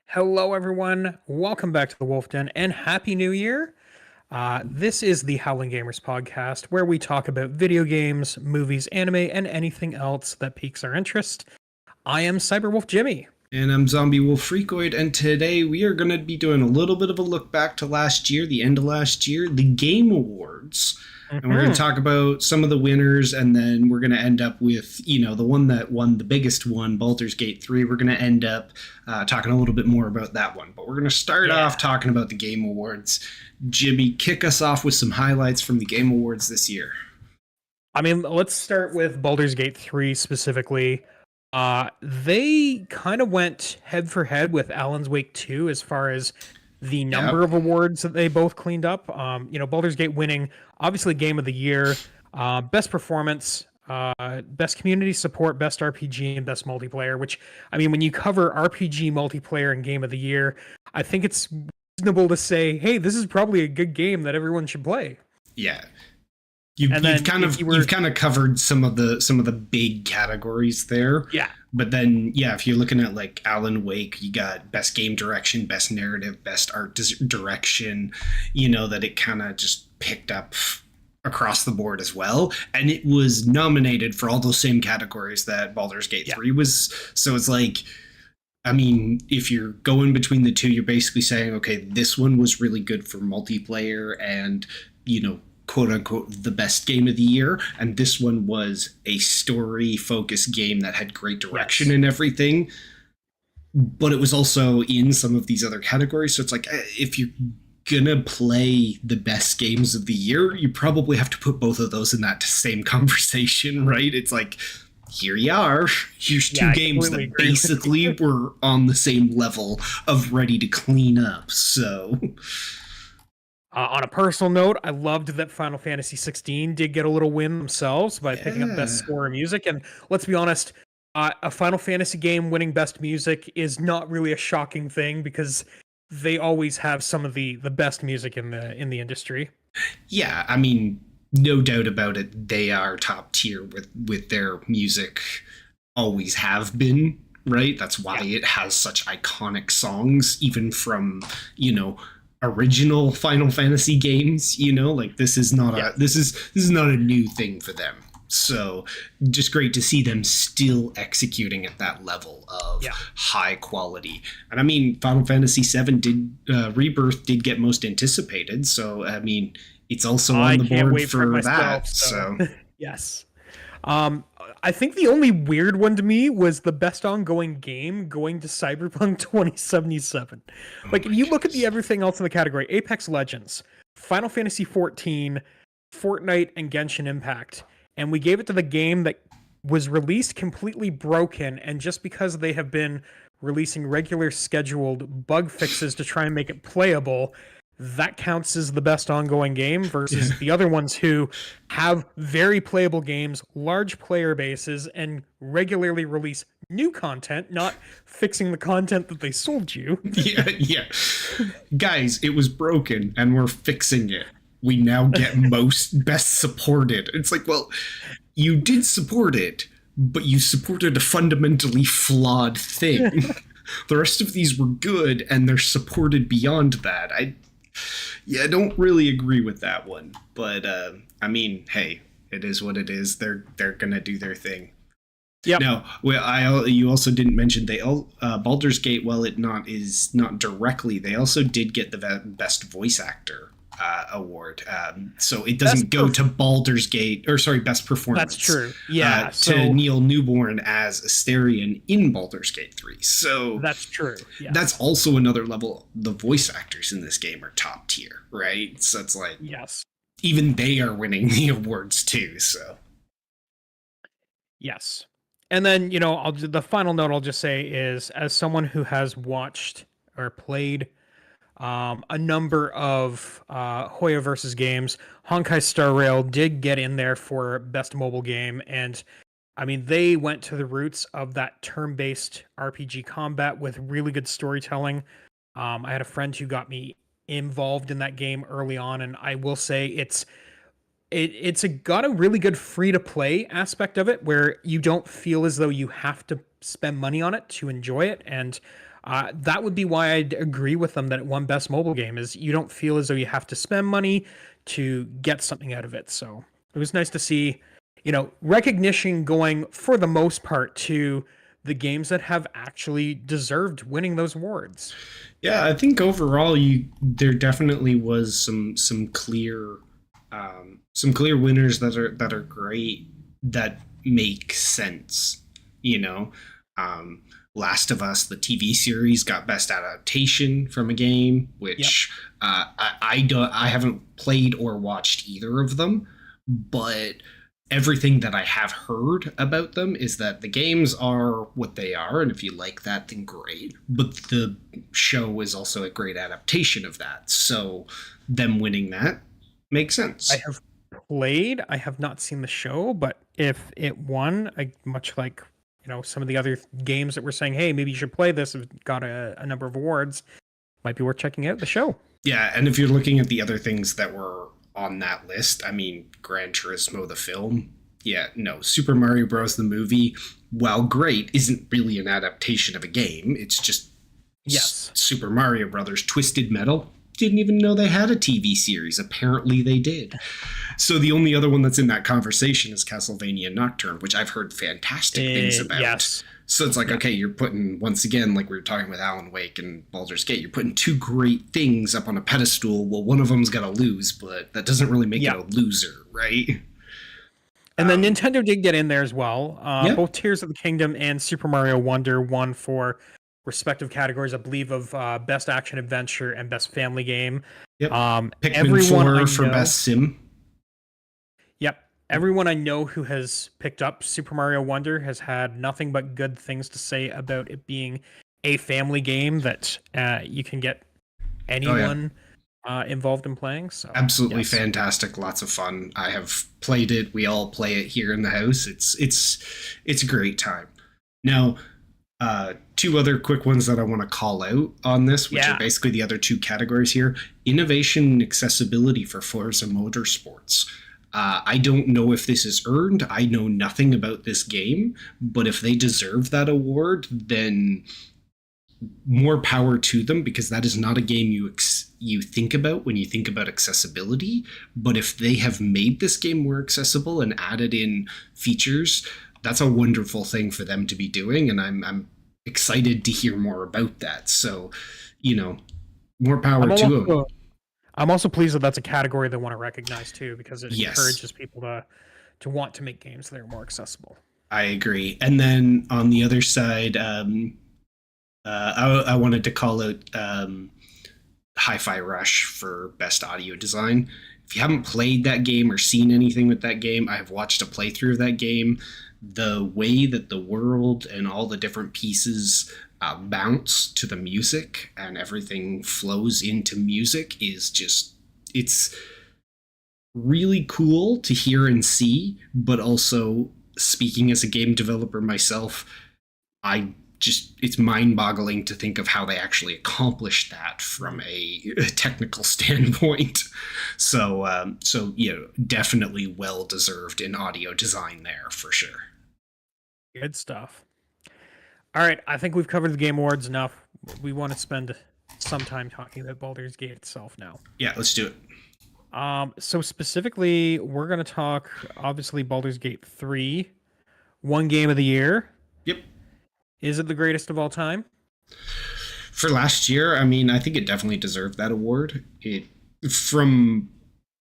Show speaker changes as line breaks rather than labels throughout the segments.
Hello, everyone. Welcome back to the Wolf Den and Happy New Year. This is the Howling Gamers Podcast, where we talk about video games, movies, anime, and anything else that piques our interest. I am CyberWolfJimmy.
And I'm ZombieWolfFreakiod, and today we are going to be doing a little bit of a look back to last year, the end of last year, the Game Awards. And we're going to talk about some of the winners, and then we're going to end up with, the one that won the biggest one, Baldur's Gate 3. We're going to end up talking a little bit more about that one. But we're going to start off talking about the Game Awards. Jimmy, kick us off with some highlights from the Game Awards this year.
I mean, let's start with Baldur's Gate 3 specifically. They kind of went head for head with Alan's Wake 2 as far as the number of awards that they both cleaned up. Baldur's Gate winning, obviously, Game of the Year, Best Performance, Best Community Support, Best RPG, and Best Multiplayer, which, I mean, when you cover RPG, Multiplayer, and Game of the Year, I think it's reasonable to say, hey, this is probably a good game that everyone should play.
Yeah. You've kind of covered some of the big categories there.
Yeah.
But then, if you're looking at like Alan Wake, you got best game direction, best narrative, best art direction, that it kind of just picked up across the board as well. And it was nominated for all those same categories that Baldur's Gate 3 was. So it's like, I mean, if you're going between the two, you're basically saying, okay, this one was really good for multiplayer and, quote unquote, the best game of the year. And this one was a story focused game that had great direction and everything. But it was also in some of these other categories. So it's like, if you're gonna play the best games of the year, you probably have to put both of those in that same conversation, right? It's like, here you are. Here's two games that basically were on the same level of ready to clean up. So...
on a personal note, I loved that Final Fantasy 16 did get a little win themselves by picking up Best Score of Music. And let's be honest, a Final Fantasy game winning Best Music is not really a shocking thing because they always have some of the best music in the industry.
Yeah, I mean, no doubt about it. They are top tier with their music, always have been, right? That's why it has such iconic songs, even from, original Final Fantasy games, like this is not this is not a new thing for them. So just great to see them still executing at that level of high quality. And I mean, Final Fantasy VII Rebirth did get most anticipated. So I mean, it's also on the board for that. So
yes. I think the only weird one to me was the best ongoing game going to Cyberpunk 2077. If you look at everything else in the category, Apex Legends, Final Fantasy 14, Fortnite, and Genshin Impact, and we gave it to the game that was released completely broken, and just because they have been releasing regular scheduled bug fixes to try and make it playable, that counts as the best ongoing game versus the other ones who have very playable games, large player bases, and regularly release new content, not fixing the content that they sold you.
Yeah. Guys, it was broken and we're fixing it. We now get most best supported. It's like, well, you did support it, but you supported a fundamentally flawed thing. The rest of these were good and they're supported beyond that. I don't really agree with that one, but I mean, hey, it is what it is. They're gonna do their thing. Yeah. Now, you also didn't mention Baldur's Gate. While it is not directly, they also did get the best voice actor award. So it doesn't go to Baldur's Gate, best performance.
That's true. Yeah.
To Neil Newborn as Asterion in Baldur's Gate 3. So
that's true. Yeah.
That's also another level. The voice actors in this game are top tier, right? So it's like, even they are winning the awards too. So
yes. And then, the final note I'll just say is, as someone who has watched or played a number of Hoya versus games, Honkai Star Rail did get in there for best mobile game, and I mean, they went to the roots of that turn-based RPG combat with really good storytelling. I had a friend who got me involved in that game early on, and I will say it's got a really good free-to-play aspect of it, where you don't feel as though you have to spend money on it to enjoy it, and That would be why I'd agree with them that it won Best Mobile Game, is you don't feel as though you have to spend money to get something out of it. So it was nice to see, recognition going for the most part to the games that have actually deserved winning those awards.
Yeah, I think overall, there definitely was some clear winners that are great, that make sense. Last of Us, the TV series, got best adaptation from a game, which I haven't played or watched either of them, but everything that I have heard about them is that the games are what they are, and if you like that, then great. But the show is also a great adaptation of that, so them winning that makes sense.
I have played, I have not seen the show, but if it won, much like some of the other games that were saying, hey, maybe you should play this, have got a number of awards, might be worth checking out the show.
Yeah, and if you're looking at the other things that were on that list, I mean, Gran Turismo the film, Super Mario Bros. The movie, while great, isn't really an adaptation of a game. It's just Super Mario Brothers. Twisted Metal, didn't even know they had a TV series. Apparently they did. So the only other one that's in that conversation is Castlevania Nocturne, which I've heard fantastic things about.
Yes.
So it's like, okay, you're putting, once again, like we were talking with Alan Wake and Baldur's Gate, you're putting two great things up on a pedestal. Well, one of them's got to lose, but that doesn't really make it a loser, right?
And then Nintendo did get in there as well. Both Tears of the Kingdom and Super Mario Wonder won for respective categories, I believe, of Best Action Adventure and Best Family Game.
Yep. Pikmin 4 for Best Sim.
Yep. Everyone I know who has picked up Super Mario Wonder has had nothing but good things to say about it being a family game that you can get anyone involved in playing. So
absolutely fantastic, lots of fun. I have played it. We all play it here in the house. It's a great time. Now, two other quick ones that I want to call out on this, which are basically the other two categories here. Innovation and accessibility for Forza Motorsports. I don't know if this is earned. I know nothing about this game, but if they deserve that award, then more power to them, because that is not a game you think about when you think about accessibility. But if they have made this game more accessible and added in features, that's a wonderful thing for them to be doing, and I'm excited to hear more about that. So, more power to them.
I'm also pleased that that's a category they want to recognize too, because it encourages people to want to make games that are more accessible.
I agree. And then on the other side, I wanted to call out Hi-Fi Rush for Best Audio Design. If you haven't played that game or seen anything with that game, I have watched a playthrough of that game. The way that the world and all the different pieces bounce to the music and everything flows into music is just, it's really cool to hear and see. But also, speaking as a game developer myself, it's mind-boggling to think of how they actually accomplished that from a technical standpoint. So definitely well-deserved in audio design there, for sure.
Good stuff. All right, I think we've covered the Game Awards enough. We want to spend some time talking about Baldur's Gate itself now.
Yeah, let's do it.
So specifically, we're going to talk, obviously, Baldur's Gate 3, one game of the year.
Yep.
Is it the greatest of all time?
For last year, I mean, I think it definitely deserved that award. From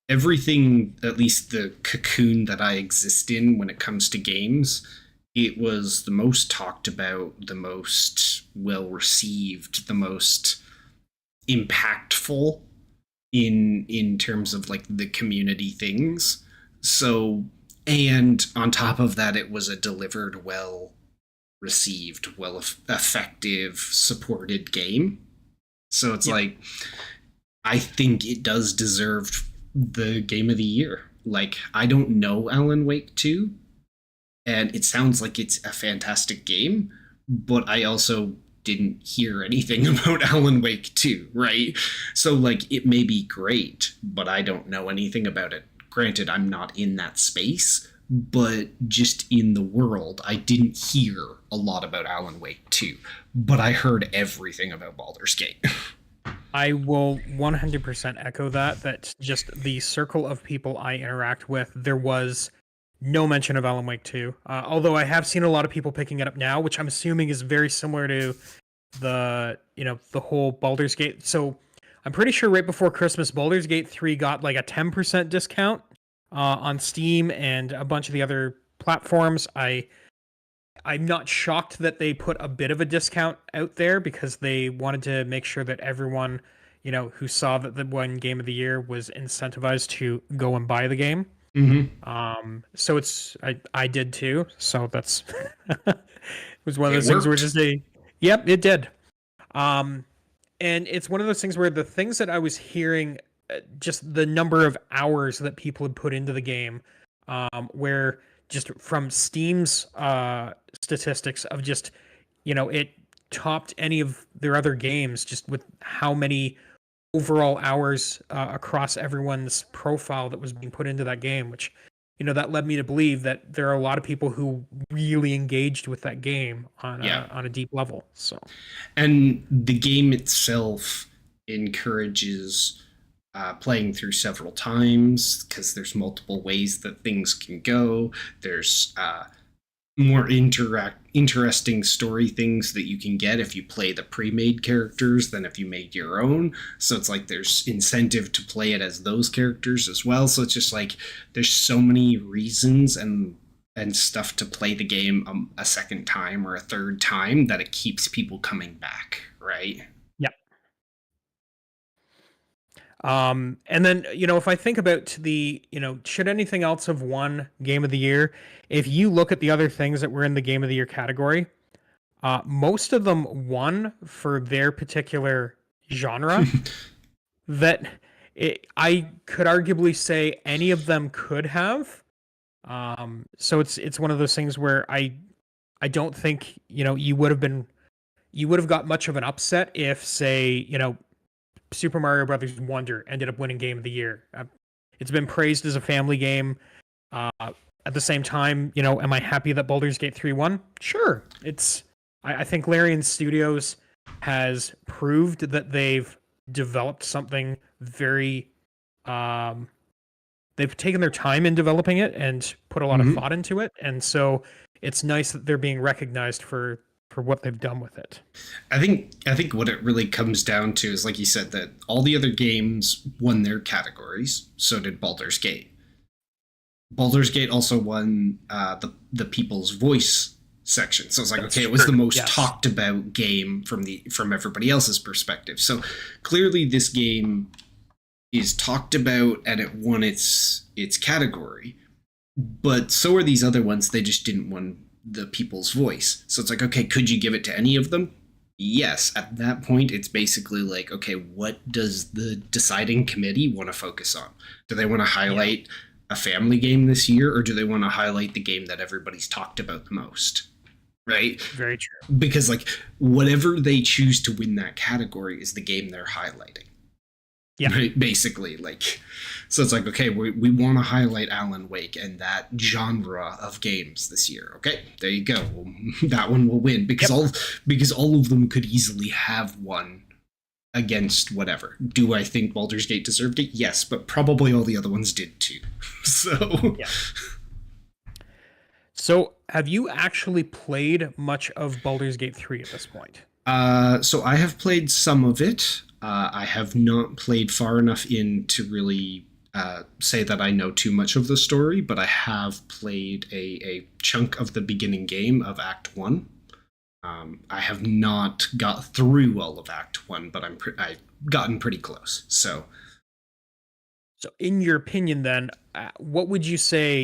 everything, at least the cocoon that I exist in when it comes to games, it was the most talked about, the most well-received, the most impactful in terms of like the community things. So, and on top of that, it was a delivered well-received, effective, supported game. So it's like, I think it does deserve the game of the year. Like, I don't know Alan Wake 2, and it sounds like it's a fantastic game, but I also didn't hear anything about Alan Wake 2, right? So, like, it may be great, but I don't know anything about it. Granted, I'm not in that space, but just in the world, I didn't hear a lot about Alan Wake 2, but I heard everything about Baldur's Gate.
I will 100% echo that just the circle of people I interact with, there was no mention of Alan Wake 2. Although I have seen a lot of people picking it up now, which I'm assuming is very similar to the whole Baldur's Gate. So I'm pretty sure right before Christmas, Baldur's Gate 3 got like a 10% discount on Steam and a bunch of the other platforms. I'm not shocked that they put a bit of a discount out there because they wanted to make sure that everyone, who saw that the one game of the year was incentivized to go and buy the game. So I did too. So that's it was one of those things where yep, it did. And it's one of those things where the things that I was hearing, just the number of hours that people had put into the game, where just from Steam's statistics of just, it topped any of their other games just with how many overall hours across everyone's profile that was being put into that game, which, that led me to believe that there are a lot of people who really engaged with that game on a deep level. So,
and the game itself encourages playing through several times because there's multiple ways that things can go. There's more interesting story things that you can get if you play the pre-made characters than if you made your own. So it's like there's incentive to play it as those characters as well. So it's just like there's so many reasons and stuff to play the game a second time or a third time that it keeps people coming back, right?
And then, if I think about should anything else have won Game of the Year, if you look at the other things that were in the Game of the Year category, most of them won for their particular genre. I could arguably say any of them could have. So it's one of those things where I don't think, you would have got much of an upset if, say, Super Mario Brothers Wonder ended up winning Game of the Year. It's been praised as a family game. At the same time, am I happy that Baldur's Gate 3 won? Sure. I think Larian Studios has proved that they've developed something very... they've taken their time in developing it and put a lot of thought into it. And so it's nice that they're being recognized for what they've done with it.
I think what it really comes down to is, like you said, that all the other games won their categories. So did Baldur's Gate. Baldur's Gate also won the People's Voice section. So it's like, okay, it was the most talked about game from everybody else's perspective. So clearly this game is talked about and it won its category. But so are these other ones. They just didn't win the People's Voice. So it's like, okay, could you give it to any of them? Yes. At that point, it's basically like, okay, what does the deciding committee want to focus on? Do they want to highlight a family game this year, or do they want to highlight the game that everybody's talked about the most? Right?
Very true.
Because like whatever they choose to win that category is the game they're highlighting.
Yeah.
Right? Basically, like, so it's like, okay, we want to highlight Alan Wake and that genre of games this year. Okay, there you go. Well, that one will win because all of them could easily have won against whatever. Do I think Baldur's Gate deserved it? Yes, but probably all the other ones did too. So,
yeah. So, have you actually played much of Baldur's Gate 3 at this point?
So I have played some of it. I have not played far enough in to really say that I know too much of the story, but I have played a chunk of the beginning game of Act 1. I have not got through all of Act 1, but I've gotten pretty close. So
in your opinion then, what would you say,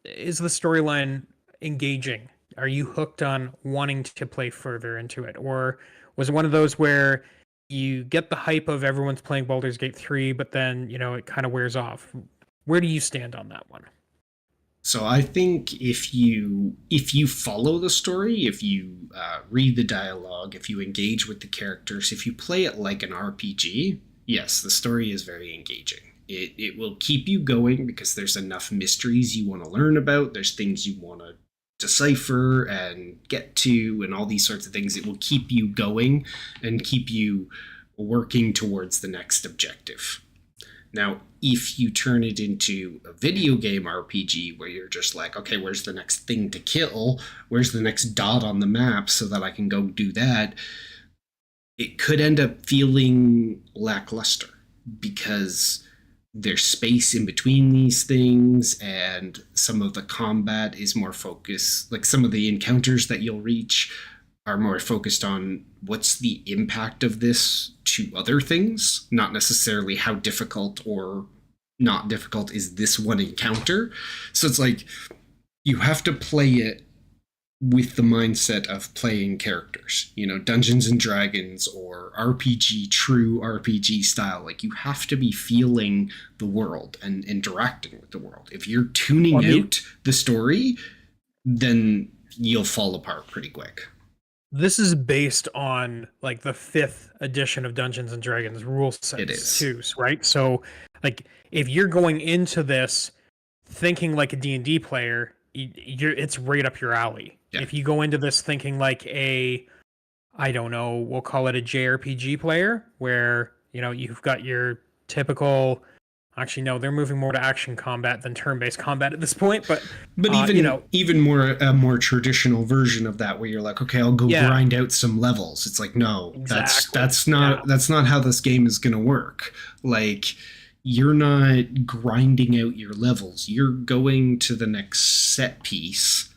is the storyline engaging? Are you hooked on wanting to play further into it? Or was it one of those where you get the hype of everyone's playing Baldur's Gate 3, but then, it kind of wears off? Where do you stand on that one?
So I think if you follow the story, if you read the dialogue, if you engage with the characters, if you play it like an RPG, yes, the story is very engaging. It will keep you going because there's enough mysteries you want to learn about. There's things you want to decipher and get to and all these sorts of things. It will keep you going and keep you working towards the next objective. Now, if you turn it into a video game RPG where you're just like, okay, where's the next thing to kill? Where's the next dot on the map so that I can go do that? It could end up feeling lackluster because there's space in between these things, and some of the combat is more focused, like some of the encounters that you'll reach are more focused on what's the impact of this to other things, not necessarily how difficult or not difficult is this one encounter. So it's like you have to play it with the mindset of playing characters, you know, Dungeons and Dragons or RPG, true RPG style. Like, you have to be feeling the world and interacting with the world. If you're tuning out the story, then you'll fall apart pretty quick.
This is based on like the 5th edition of Dungeons and Dragons rule sets.
It is
too, right? So like if you're going into this thinking like a D&D player, it's right up your alley. Yeah. If you go into this thinking like I don't know, we'll call it a JRPG player, where, you know, you've got your typical, actually no, they're moving more to action combat than turn-based combat at this point, but
even
you know,
even more a more traditional version of that, where you're like, okay, I'll go grind out some levels. It's like, no, exactly. that's not how this game is going to work. Like, you're not grinding out your levels. You're going to the next set piece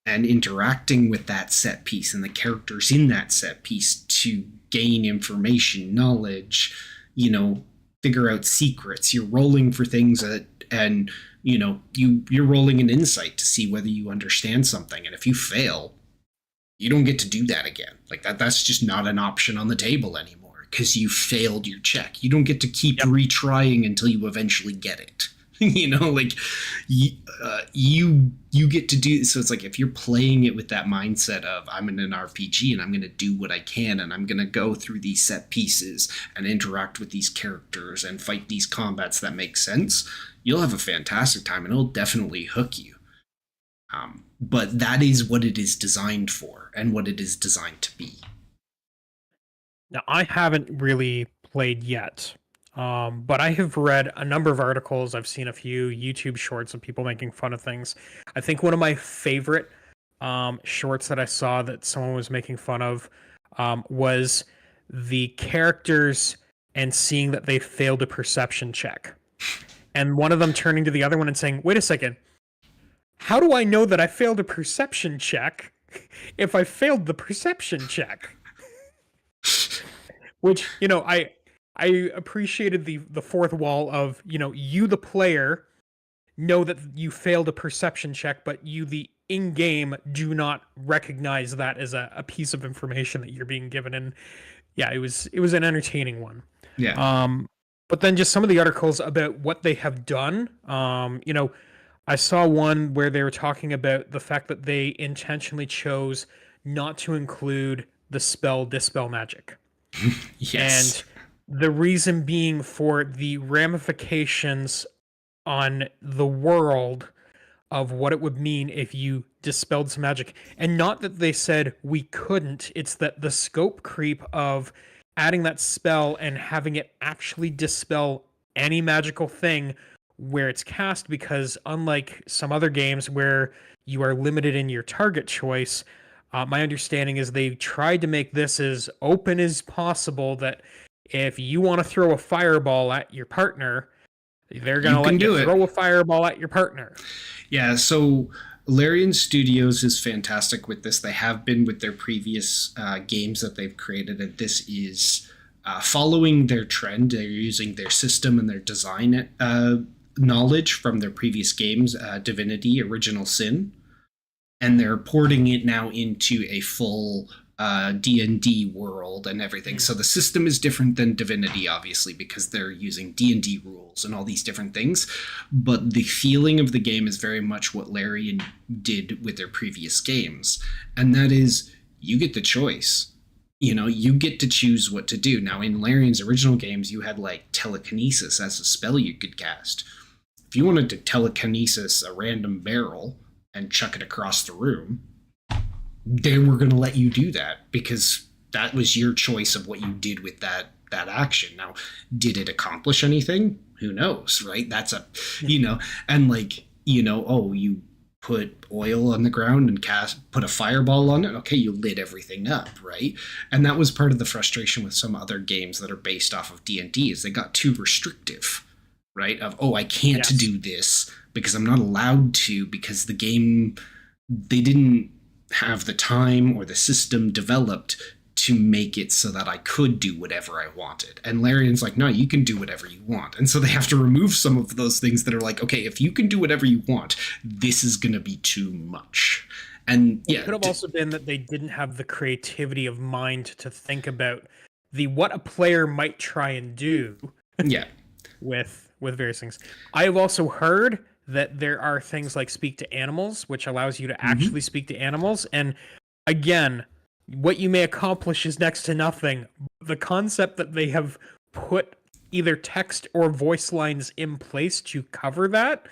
and interacting with that set piece and the characters in that set piece to gain information, knowledge, you know, figure out secrets. You're rolling for things and you know, you're rolling an insight to see whether you understand something. And if you fail, you don't get to do that again. Like that's just not an option on the table anymore, because you failed your check. You don't get to keep retrying until you eventually get it. You know, like you get to do. So it's like, if you're playing it with that mindset of, I'm in an RPG and I'm going to do what I can, and I'm going to go through these set pieces and interact with these characters and fight these combats that make sense, you'll have a fantastic time, and it'll definitely hook you. But that is what it is designed for and what it is designed to be.
Now, I haven't really played yet, but I have read a number of articles. I've seen a few YouTube shorts of people making fun of things. I think one of my favorite shorts that I saw that someone was making fun of was the characters and seeing that they failed a perception check. And one of them turning to the other one and saying, wait a second, how do I know that I failed a perception check if I failed the perception check? Which, you know, I appreciated the fourth wall of, you know, you the player know that you failed a perception check, but you the in-game do not recognize that as a piece of information that you're being given. And yeah, it was an entertaining one.
Yeah.
But then just some of the articles about what they have done. You know, I saw one where they were talking about the fact that they intentionally chose not to include the spell Dispel Magic.
Yes.
And the reason being for the ramifications on the world of what it would mean if you dispelled some magic. And not that they said we couldn't, it's that the scope creep of adding that spell and having it actually dispel any magical thing where it's cast, because unlike some other games where you are limited in your target choice, my understanding is they tried to make this as open as possible, that if you want to throw a fireball at your partner, they're going to let you throw a fireball at your partner.
Yeah, so Larian Studios is fantastic with this. They have been with their previous games that they've created, and this is following their trend. They're using their system and their design knowledge from their previous games, Divinity, Original Sin, and they're porting it now into a full D&D world and everything. So the system is different than Divinity, obviously, because they're using D&D rules and all these different things. But the feeling of the game is very much what Larian did with their previous games. And that is, you get the choice. you get to choose what to do. Now, in Larian's original games, you had like telekinesis as a spell you could cast. If you wanted to telekinesis a random barrel and chuck it across the room, they were going to let you do that because that was your choice of what you did with that action. Now, did it accomplish anything? Who knows, right? That's and like, you put oil on the ground and put a fireball on it. Okay, you lit everything up, right? And that was part of the frustration with some other games that are based off of D&D is they got too restrictive, right? Of, I can't do this because I'm not allowed to because the game, they didn't have the time or the system developed to make it so that I could do whatever I wanted. And Larian's like, no, you can do whatever you want. And so they have to remove some of those things that are like, okay, if you can do whatever you want, this is going to be too much. And yeah,
it could have also been that they didn't have the creativity of mind to think about what a player might try and do.
Yeah.
with various things. I have also heard that there are things like speak to animals, which allows you to actually speak to animals. And again, what you may accomplish is next to nothing. The concept that they have put either text or voice lines in place to cover that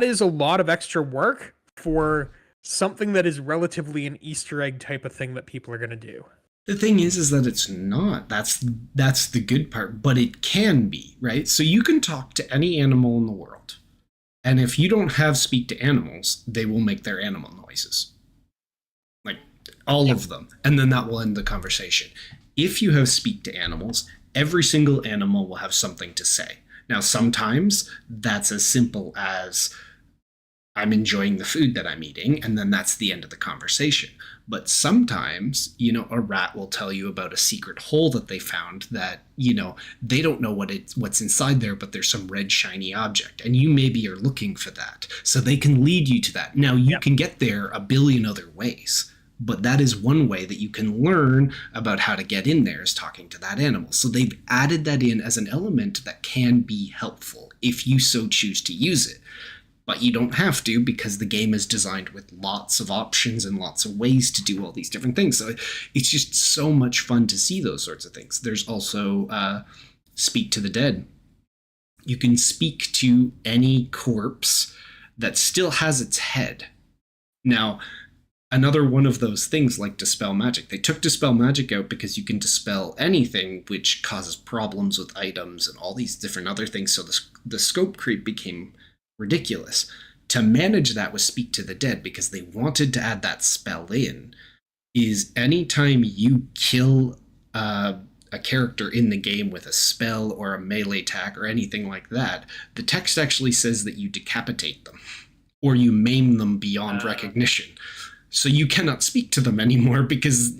is a lot of extra work for something that is relatively an Easter egg type of thing that people are going to do.
The thing is that it's not. That's the good part, but it can be, right? So you can talk to any animal in the world. And if you don't have speak to animals, they will make their animal noises. Like all of them. And then that will end the conversation. If you have speak to animals, every single animal will have something to say. Now, sometimes that's as simple as I'm enjoying the food that I'm eating, and then that's the end of the conversation. But sometimes, a rat will tell you about a secret hole that they found that, they don't know what's inside there, but there's some red shiny object, and you maybe are looking for that. So they can lead you to that. Now, you can get there a billion other ways, but that is one way that you can learn about how to get in there is talking to that animal. So they've added that in as an element that can be helpful if you so choose to use it. But you don't have to because the game is designed with lots of options and lots of ways to do all these different things. So it's just so much fun to see those sorts of things. There's also speak to the dead. You can speak to any corpse that still has its head. Now, another one of those things like Dispel Magic. They took Dispel Magic out because you can dispel anything which causes problems with items and all these different other things. So the scope creep became ridiculous. To manage that with Speak to the Dead, because they wanted to add that spell in, is anytime you kill a character in the game with a spell or a melee attack or anything like that, the text actually says that you decapitate them or you maim them beyond recognition. So you cannot speak to them anymore because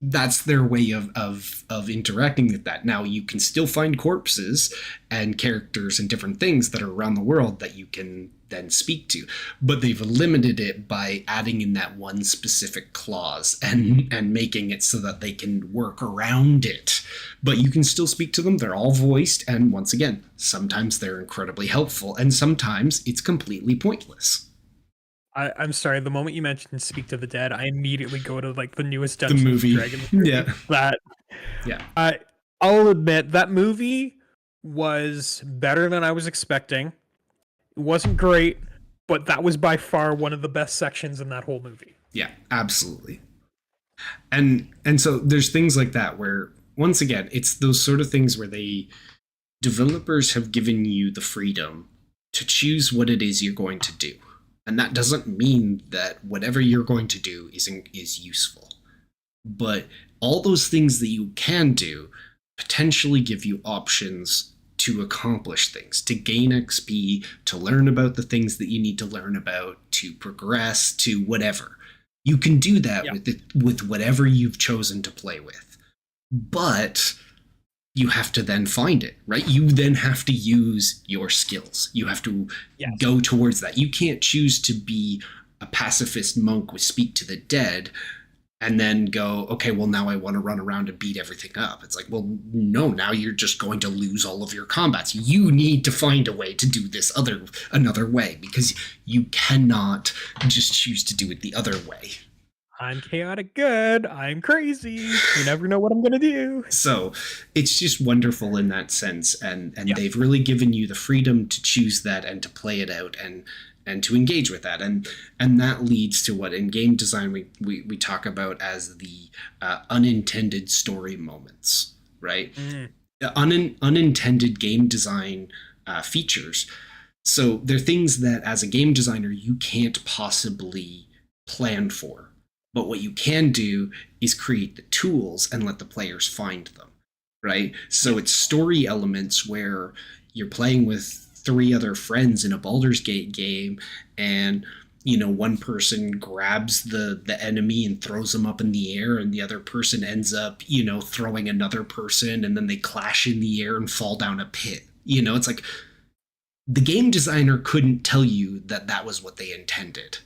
that's their way of interacting with that. Now, you can still find corpses and characters and different things that are around the world that you can then speak to, but they've limited it by adding in that one specific clause and making it so that they can work around it. But you can still speak to them. They're all voiced, and once again, sometimes they're incredibly helpful, and sometimes it's completely pointless.
I'm sorry. The moment you mentioned Speak to the Dead, I immediately go to like the newest Dungeons
movie.
and Dragons movie. I'll admit that movie was better than I was expecting. It wasn't great, but that was by far one of the best sections in that whole movie.
Yeah, absolutely. And so there's things like that where, once again, it's those sort of things where developers have given you the freedom to choose what it is you're going to do. And that doesn't mean that whatever you're going to do is useful. But all those things that you can do potentially give you options to accomplish things, to gain XP, to learn about the things that you need to learn about, to progress, to whatever. You can do that with whatever you've chosen to play with. But you have to then find it, right? You then have to use your skills. You have to go towards that. You can't choose to be a pacifist monk with Speak to the Dead and then go, okay, well, now I want to run around and beat everything up. It's like, well, no, now you're just going to lose all of your combats. You need to find a way to do this another way because you cannot just choose to do it the other way.
I'm chaotic good. I'm crazy. You never know what I'm gonna do.
So it's just wonderful in that sense, and
Yeah.
they've really given you the freedom to choose that and to play it out and to engage with that, and that leads to what in game design we talk about as the unintended story moments, right?
Mm,
Unintended game design features. So they're things that as a game designer you can't possibly plan for. But what you can do is create the tools and let the players find them, right? So it's story elements where you're playing with three other friends in a Baldur's Gate game, and one person grabs the enemy and throws them up in the air, and the other person ends up throwing another person, and then they clash in the air and fall down a pit. It's like the game designer couldn't tell you that that was what they intended,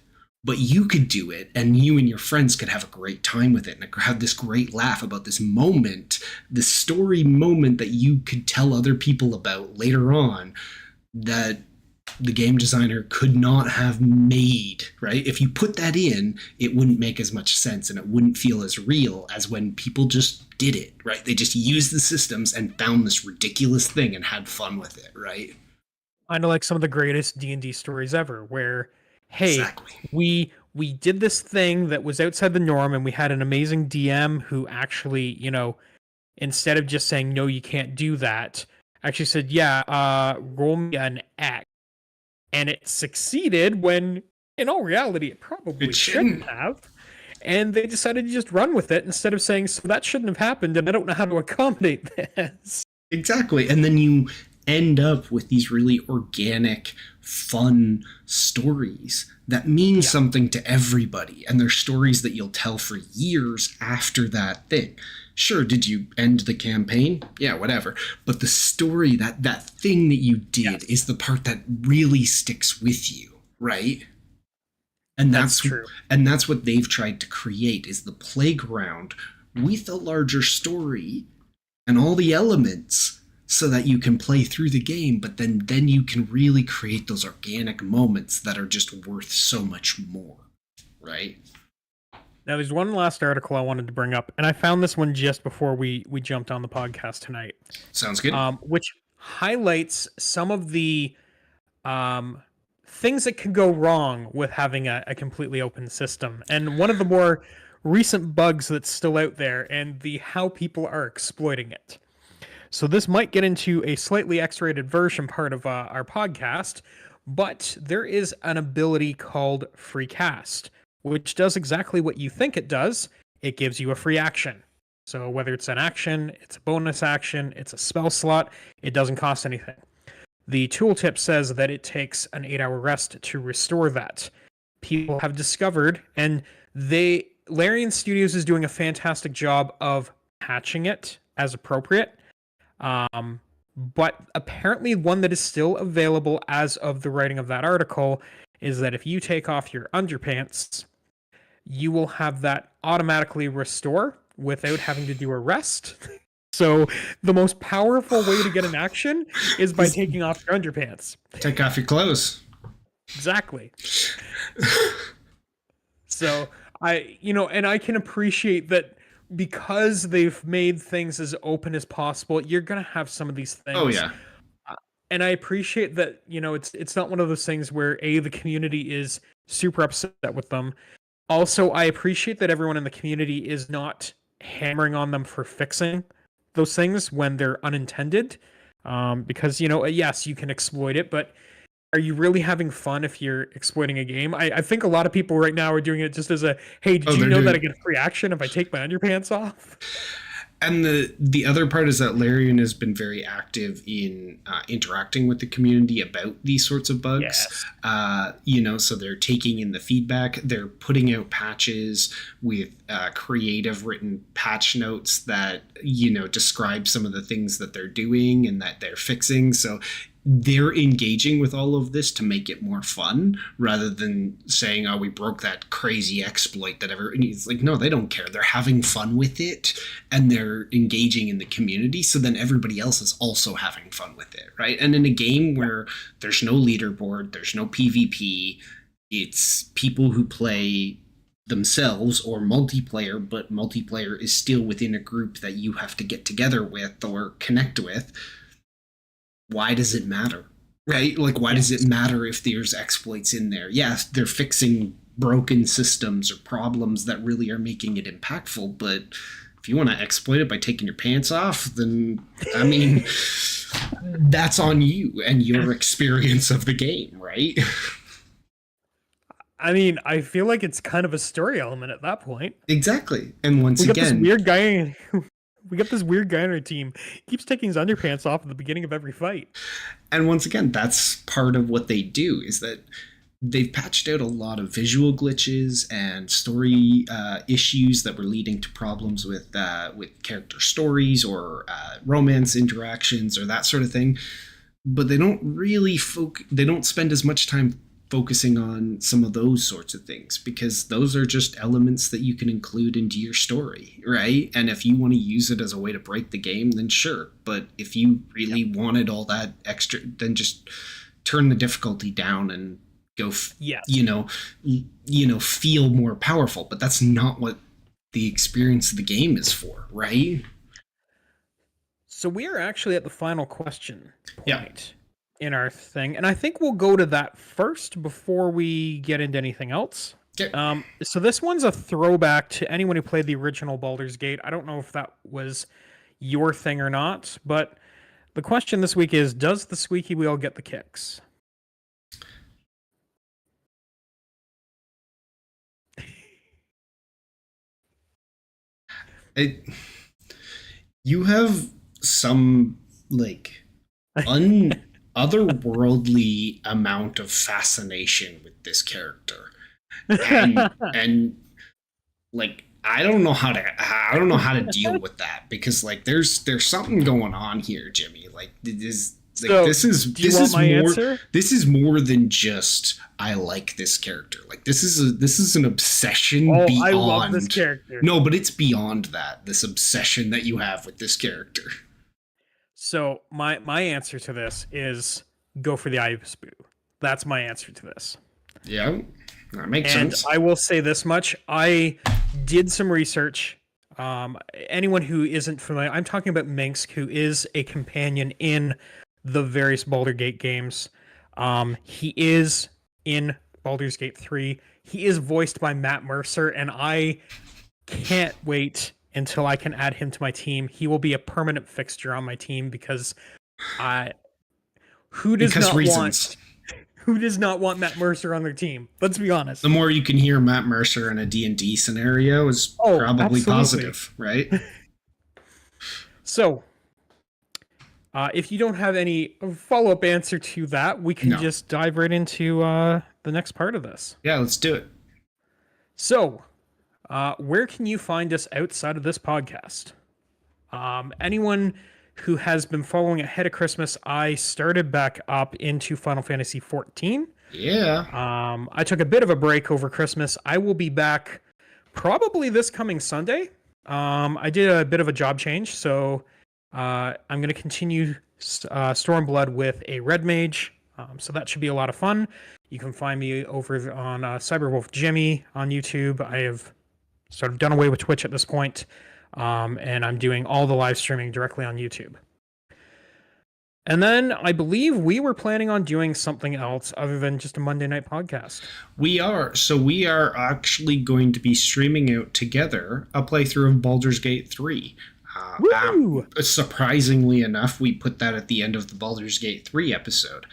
but you could do it, and you and your friends could have a great time with it and have this great laugh about this moment, this story moment that you could tell other people about later on, that the game designer could not have made, right? If you put that in, it wouldn't make as much sense and it wouldn't feel as real as when people just did it, right? They just used the systems and found this ridiculous thing and had fun with it, right?
I know, like some of the greatest D&D stories ever, where, hey,
Exactly.
we did this thing that was outside the norm, and we had an amazing DM who actually, instead of just saying no, you can't do that, actually said, yeah, roll me an X, and it succeeded when, in all reality, it probably
It
shouldn't
shouldn't.
have. And they decided to just run with it instead of saying, so that shouldn't have happened, and I don't know how to accommodate this.
Exactly. And then you end up with these really organic, fun stories that mean something to everybody. And they're stories that you'll tell for years after that thing. Sure, did you end the campaign? Yeah, whatever. But the story, that thing that you did is the part that really sticks with you, right? And
That's true.
and that's what they've tried to create is the playground with a larger story and all the elements so that you can play through the game, but then you can really create those organic moments that are just worth so much more, right?
Now, there's one last article I wanted to bring up, and I found this one just before we jumped on the podcast tonight,
Sounds good.
which highlights some of the things that can go wrong with having a completely open system. And one of the more recent bugs that's still out there, and how people are exploiting it. So this might get into a slightly X-rated version part of our podcast, but there is an ability called free cast, which does exactly what you think it does. It gives you a free action. So whether it's an action, it's a bonus action, it's a spell slot, it doesn't cost anything. The tooltip says that it takes an 8-hour rest to restore that. People have discovered, and Larian Studios is doing a fantastic job of patching it as appropriate. But apparently one that is still available as of the writing of that article is that if you take off your underpants, you will have that automatically restore without having to do a rest. So the most powerful way to get an action is by taking off your underpants.
Take off your clothes.
Exactly. So and I can appreciate that because they've made things as open as possible. You're gonna have some of these things.
Oh yeah.
And I appreciate that, it's not one of those things where the community is super upset with them. Also, I appreciate that everyone in the community is not hammering on them for fixing those things when they're unintended. Because, yes, you can exploit it, but are you really having fun if you're exploiting a game? I think a lot of people right now are doing it just as hey, did you know that I get a free action if I take my underpants off?
And the other part is that Larian has been very active in interacting with the community about these sorts of bugs.
Yes.
So they're taking in the feedback. They're putting out patches with creative written patch notes that, describe some of the things that they're doing and that they're fixing. So they're engaging with all of this to make it more fun rather than saying, oh, we broke that crazy exploit that it's like, no, they don't care. They're having fun with it and they're engaging in the community. So then everybody else is also having fun with it. Right. And in a game where there's no leaderboard, there's no PvP, it's people who play themselves or multiplayer, but multiplayer is still within a group that you have to get together with or connect with, why does it matter? Right? Like, why does it matter if there's exploits in there? Yes, they're fixing broken systems or problems that really are making it impactful, but if you want to exploit it by taking your pants off, then, I mean, that's on you and your experience of the game, right?
I mean, I feel like it's kind of a story element at that point.
Exactly. And once
We got
again,
this weird guy. We got this weird guy on our team. He keeps taking his underpants off at the beginning of every fight.
and once again, that's part of what they do, is that they've patched out a lot of visual glitches and story issues that were leading to problems with character stories or romance interactions or that sort of thing. But they don't really they don't spend as much time focusing on some of those sorts of things, because those are just elements that you can include into your story, right? And if you want to use it as a way to break the game, then sure. But if you really wanted all that extra, then just turn the difficulty down and go, feel more powerful. But that's not what the experience of the game is for, right?
So we are actually at the final question point in our thing, and I think we'll go to that first before we get into anything else.
Okay.
So this one's a throwback to anyone who played the original Baldur's Gate. I don't know if that was your thing or not, but the question this week is, does the squeaky wheel get the kicks?
You have some like otherworldly amount of fascination with this character, and like I don't know how to deal with that, because like there's something going on here, Jimmy. Like this is more than just I like this character. Like this is an obsession beyond.
I love this character.
No, but it's beyond that. This obsession that you have with this character.
So my answer to this is go for the Ibis-Boo. That's my answer to this.
Yeah, that makes sense.
And I will say this much: I did some research. Anyone who isn't familiar, I'm talking about Minsk, who is a companion in the various Baldur's Gate games. He is in Baldur's Gate 3. He is voiced by Matt Mercer, and I can't wait until I can add him to my team. He will be a permanent fixture on my team, because who does not want Matt Mercer on their team? Let's be honest.
The more you can hear Matt Mercer in a D&D scenario is probably absolutely positive, right?
So, if you don't have any follow-up answer to that, we can just dive right into the next part of this.
Yeah, let's do it.
So, where can you find us outside of this podcast? Anyone who has been following ahead of Christmas, I started back up into Final Fantasy XIV.
Yeah.
I took a bit of a break over Christmas. I will be back probably this coming Sunday. I did a bit of a job change, so I'm going to continue Stormblood with a Red Mage. So that should be a lot of fun. You can find me over on CyberWolfJimmy on YouTube. I have sort of done away with Twitch at this point, and I'm doing all the live streaming directly on YouTube. And then I believe we were planning on doing something else other than just a Monday night podcast.
We are. So we are actually going to be streaming out together a playthrough of Baldur's Gate 3. Surprisingly enough, we put that at the end of the Baldur's Gate 3 episode.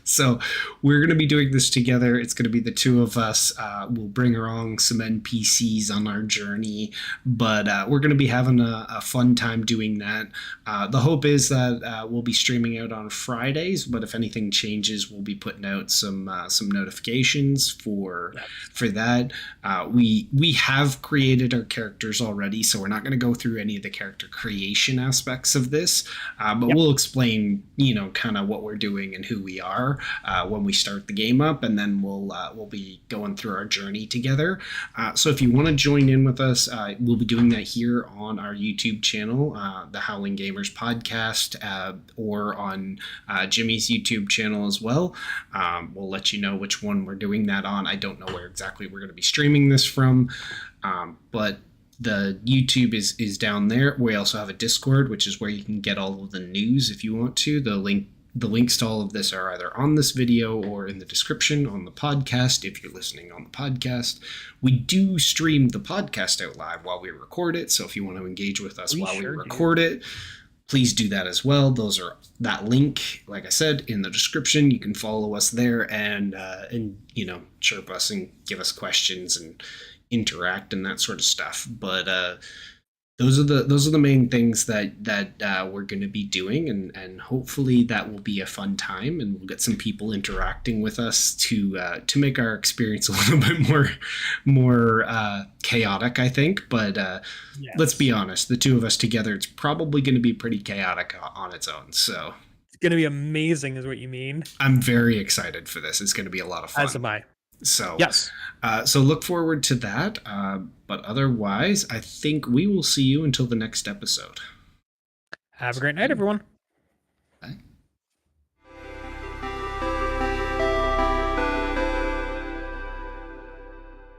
So we're going to be doing this together. It's going to be the two of us. We'll bring along some NPCs on our journey, but we're going to be having a fun time doing that. The hope is that we'll be streaming out on Fridays, but if anything changes, we'll be putting out some notifications for that. We have created our characters already, so we're not going to go go through any of the character creation aspects of this, but
Yep.
we'll explain, kind of what we're doing and who we are when we start the game up, and then we'll be going through our journey together. So if you want to join in with us, we'll be doing that here on our YouTube channel, the Howling Gamers Podcast, or on Jimmy's YouTube channel as well. We'll let you know which one we're doing that on. I don't know where exactly we're going to be streaming this from, but the YouTube is down there. We also have a Discord, which is where you can get all of the news if you want to. The links to all of this are either on this video or in the description on the podcast if you're listening on the podcast. We do stream the podcast out live while we record it, so if you want to engage with us while we record it, please do that as well. That link, like I said, in the description. You can follow us there and chirp us and give us questions and interact and that sort of stuff. But those are the main things that we're going to be doing, and hopefully that will be a fun time, and we'll get some people interacting with us to make our experience a little bit more chaotic, I think. But
Yes.
Let's be honest, the two of us together, it's probably going to be pretty chaotic on its own. So
It's going to be amazing, is what you mean.
I'm very excited for this. It's going to be a lot of fun.
As am I.
So
Yes.
So look forward to that. But otherwise, I think we will see you until the next episode.
Have a great night, everyone.